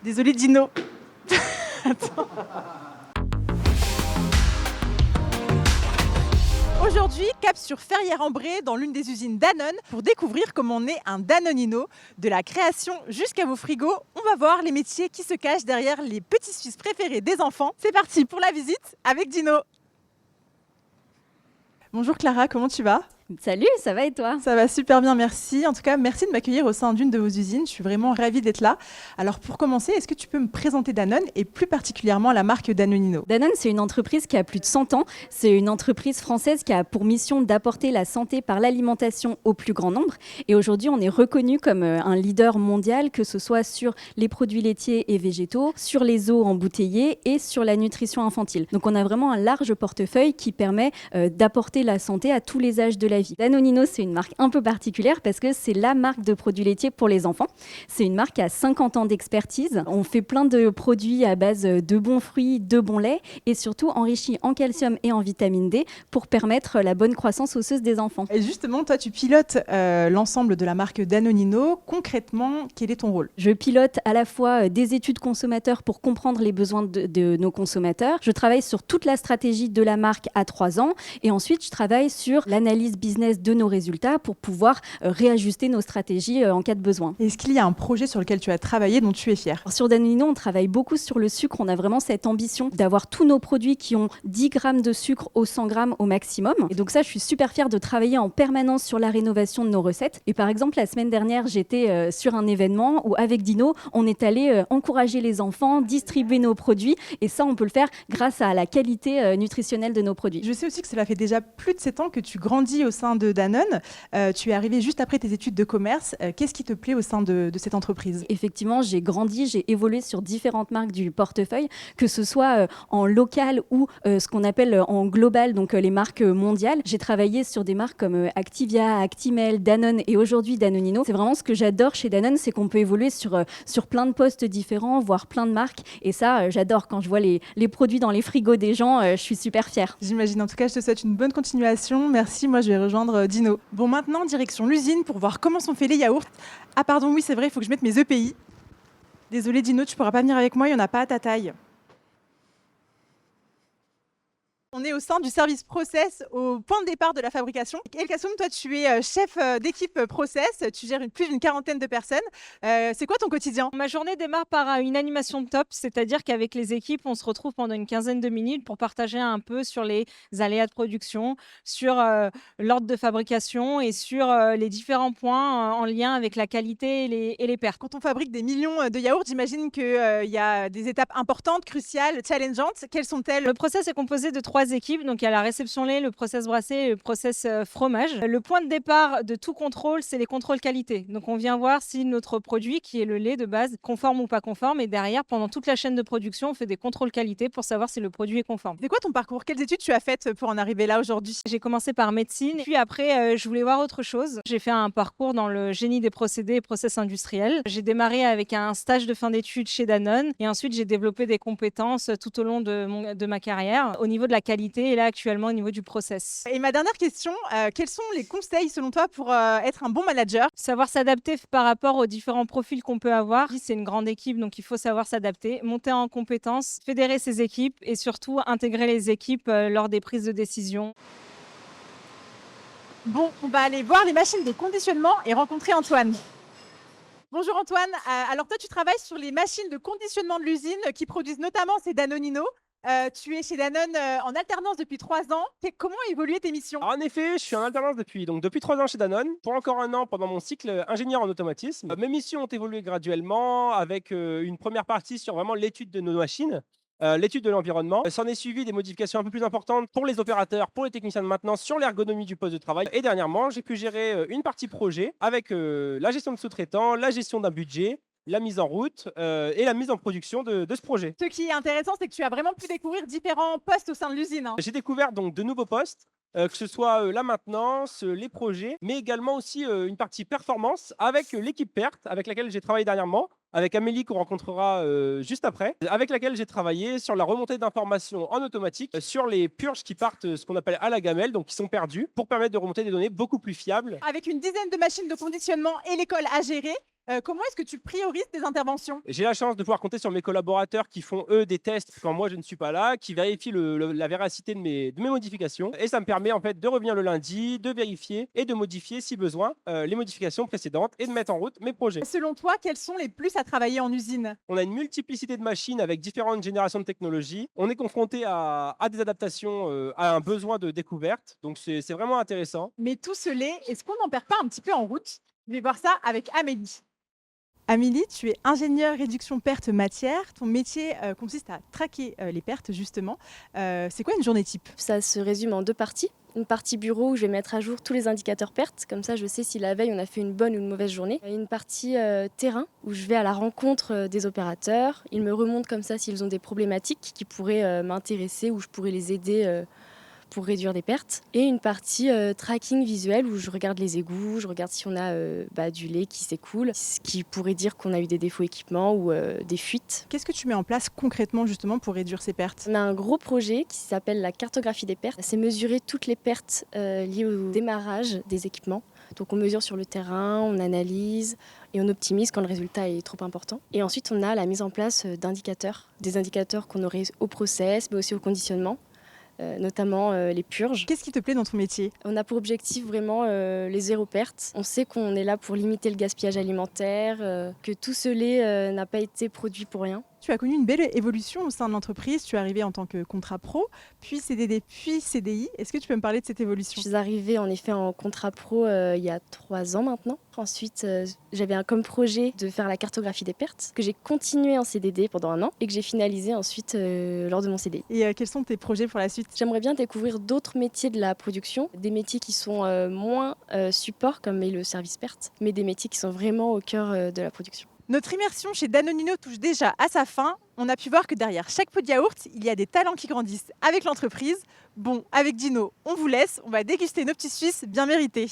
Désolée Dino. Attends. Aujourd'hui, cap sur Ferrières-en-Bray, dans l'une des usines Danone, pour découvrir comment naît un Danonino. De la création jusqu'à vos frigos, on va voir les métiers qui se cachent derrière les petits Suisses préférés des enfants. C'est parti pour la visite avec Dino. Bonjour Clara, comment tu vas ? Salut, ça va et toi? Ça va super bien, merci. En tout cas, merci de m'accueillir au sein d'une de vos usines. Je suis vraiment ravie d'être là. Alors pour commencer, est-ce que tu peux me présenter Danone et plus particulièrement la marque Danonino ? Danone, c'est une entreprise qui a plus de 100 ans. C'est une entreprise française qui a pour mission d'apporter la santé par l'alimentation au plus grand nombre. Et aujourd'hui, on est reconnu comme un leader mondial, que ce soit sur les produits laitiers et végétaux, sur les eaux embouteillées et sur la nutrition infantile. Donc on a vraiment un large portefeuille qui permet d'apporter la santé à tous les âges de la vie. Danonino, c'est une marque un peu particulière parce que c'est la marque de produits laitiers pour les enfants. C'est une marque qui a 50 ans d'expertise. On fait plein de produits à base de bons fruits, de bons laits et surtout enrichis en calcium et en vitamine D pour permettre la bonne croissance osseuse des enfants. Et justement, toi, tu pilotes l'ensemble de la marque Danonino. Concrètement, quel est ton rôle ? Je pilote à la fois des études consommateurs pour comprendre les besoins de nos consommateurs. Je travaille sur toute la stratégie de la marque à 3 ans et ensuite je travaille sur l'analyse business de nos résultats pour pouvoir réajuster nos stratégies en cas de besoin. Est-ce qu'il y a un projet sur lequel tu as travaillé dont tu es fière ? Alors, sur Danonino, on travaille beaucoup sur le sucre. On a vraiment cette ambition d'avoir tous nos produits qui ont 10 grammes de sucre au 100 grammes au maximum. Et donc ça, je suis super fière de travailler en permanence sur la rénovation de nos recettes. Et par exemple, la semaine dernière, j'étais sur un événement où avec Dino, on est allé encourager les enfants, distribuer nos produits. Et ça, on peut le faire grâce à la qualité nutritionnelle de nos produits. Je sais aussi que cela fait déjà plus de 7 ans que tu grandis au sein de Danone. Tu es arrivée juste après tes études de commerce. Qu'est-ce qui te plaît au sein de cette entreprise ? Effectivement, j'ai grandi, j'ai évolué sur différentes marques du portefeuille, que ce soit en local ou ce qu'on appelle en global, donc les marques mondiales. J'ai travaillé sur des marques comme Activia, Actimel, Danone et aujourd'hui Danonino. C'est vraiment ce que j'adore chez Danone, c'est qu'on peut évoluer sur plein de postes différents, voire plein de marques. Et ça, j'adore quand je vois les produits dans les frigos des gens, je suis super fière. J'imagine. En tout cas, je te souhaite une bonne continuation. Merci. Moi, je vais rejoindre Dino. Bon, maintenant, direction l'usine pour voir comment sont faits les yaourts. Ah pardon, oui, c'est vrai, il faut que je mette mes EPI. Désolée Dino, tu pourras pas venir avec moi, il n'y en a pas à ta taille. On est au sein du service process, au point de départ de la fabrication. El Kassoum, toi, tu es chef d'équipe process, tu gères plus d'une 40aine de personnes. C'est quoi ton quotidien ? Ma journée démarre par une animation de top, c'est-à-dire qu'avec les équipes, on se retrouve pendant une quinzaine de minutes pour partager un peu sur les aléas de production, sur l'ordre de fabrication et sur les différents points en lien avec la qualité et les pertes. Quand on fabrique des millions de yaourts, j'imagine qu'il y a des étapes importantes, cruciales, challengeantes. Quelles sont-elles ? Le process est composé de 3 équipes, donc il y a la réception lait, le process brassé et le process fromage. Le point de départ de tout contrôle, c'est les contrôles qualité. Donc on vient voir si notre produit, qui est le lait de base, conforme ou pas conforme. Et derrière, pendant toute la chaîne de production, on fait des contrôles qualité pour savoir si le produit est conforme. C'est quoi ton parcours ? Quelles études tu as faites pour en arriver là aujourd'hui ? J'ai commencé par médecine, puis après, je voulais voir autre chose. J'ai fait un parcours dans le génie des procédés et process industriels. J'ai démarré avec un stage de fin d'études chez Danone et ensuite j'ai développé des compétences tout au long de ma carrière au niveau de la qualité et là actuellement au niveau du process. Et ma dernière question, quels sont les conseils selon toi pour être un bon manager ? Savoir s'adapter par rapport aux différents profils qu'on peut avoir. C'est une grande équipe, donc il faut savoir s'adapter, monter en compétences, fédérer ses équipes et surtout intégrer les équipes lors des prises de décision. Bon, on va aller voir les machines de conditionnement et rencontrer Antoine. Bonjour Antoine, alors toi tu travailles sur les machines de conditionnement de l'usine qui produisent notamment ces Danonino. Tu es chez Danone en alternance depuis 3 ans. Comment ont évolué tes missions ? Alors, en effet, je suis en alternance depuis 3 ans chez Danone, pour encore un an pendant mon cycle ingénieur en automatisme. Mes missions ont évolué graduellement avec une première partie sur vraiment l'étude de nos machines, l'étude de l'environnement. S'en est suivi des modifications un peu plus importantes pour les opérateurs, pour les techniciens de maintenance sur l'ergonomie du poste de travail. Et dernièrement, j'ai pu gérer une partie projet avec la gestion de sous-traitants, la gestion d'un budget, la mise en route et la mise en production de ce projet. Ce qui est intéressant, c'est que tu as vraiment pu découvrir différents postes au sein de l'usine. J'ai découvert donc de nouveaux postes, que ce soit la maintenance, les projets, mais également aussi une partie performance avec l'équipe PERT avec laquelle j'ai travaillé dernièrement, avec Amélie qu'on rencontrera juste après, avec laquelle j'ai travaillé sur la remontée d'informations en automatique sur les purges qui partent, ce qu'on appelle à la gamelle, donc qui sont perdues, pour permettre de remonter des données beaucoup plus fiables. Avec une dizaine de machines de conditionnement et l'école à gérer, Comment est-ce que tu priorises tes interventions? J'ai la chance de pouvoir compter sur mes collaborateurs qui font, eux, des tests quand moi je ne suis pas là, qui vérifient la véracité de mes modifications. Et ça me permet en fait de revenir le lundi, de vérifier et de modifier si besoin les modifications précédentes et de mettre en route mes projets. Selon toi, quels sont les plus à travailler en usine? On a une multiplicité de machines avec différentes générations de technologies. On est confronté à des adaptations, à un besoin de découverte. Donc c'est vraiment intéressant. Mais tout ce lait, est-ce qu'on n'en perd pas un petit peu en route? Je vais voir ça avec Amélie. Amélie, tu es ingénieure réduction perte matière. Ton métier consiste à traquer les pertes, justement. C'est quoi une journée type? Ça se résume en 2 parties. Une partie bureau où je vais mettre à jour tous les indicateurs pertes, comme ça je sais si la veille on a fait une bonne ou une mauvaise journée. Et une partie terrain où je vais à la rencontre des opérateurs. Ils me remontent comme ça s'ils ont des problématiques qui pourraient m'intéresser ou je pourrais les aider pour réduire des pertes. Et une partie tracking visuel où je regarde les égouts, je regarde si on a du lait qui s'écoule, ce qui pourrait dire qu'on a eu des défauts équipements ou des fuites. Qu'est-ce que tu mets en place concrètement justement pour réduire ces pertes? On a un gros projet qui s'appelle la cartographie des pertes. C'est mesurer toutes les pertes liées au démarrage des équipements. Donc on mesure sur le terrain, on analyse et on optimise quand le résultat est trop important. Et ensuite on a la mise en place d'indicateurs, des indicateurs qu'on aurait au process mais aussi au conditionnement. Notamment les purges. Qu'est-ce qui te plaît dans ton métier? On a pour objectif vraiment les zéro pertes. On sait qu'on est là pour limiter le gaspillage alimentaire, que tout ce lait n'a pas été produit pour rien. Tu as connu une belle évolution au sein de l'entreprise. Tu es arrivé en tant que contrat pro, puis CDD, puis CDI. Est-ce que tu peux me parler de cette évolution? Je suis arrivée en effet en contrat pro il y a 3 ans maintenant. Ensuite, j'avais comme projet de faire la cartographie des pertes, que j'ai continué en CDD pendant 1 an et que j'ai finalisé ensuite lors de mon CDI. Et quels sont tes projets pour la suite? J'aimerais bien découvrir d'autres métiers de la production, des métiers qui sont moins support comme est le service perte, mais des métiers qui sont vraiment au cœur de la production. Notre immersion chez Danonino touche déjà à sa fin. On a pu voir que derrière chaque pot de yaourt, il y a des talents qui grandissent avec l'entreprise. Bon, avec Dino, on vous laisse, on va déguster nos petits Suisses bien mérités.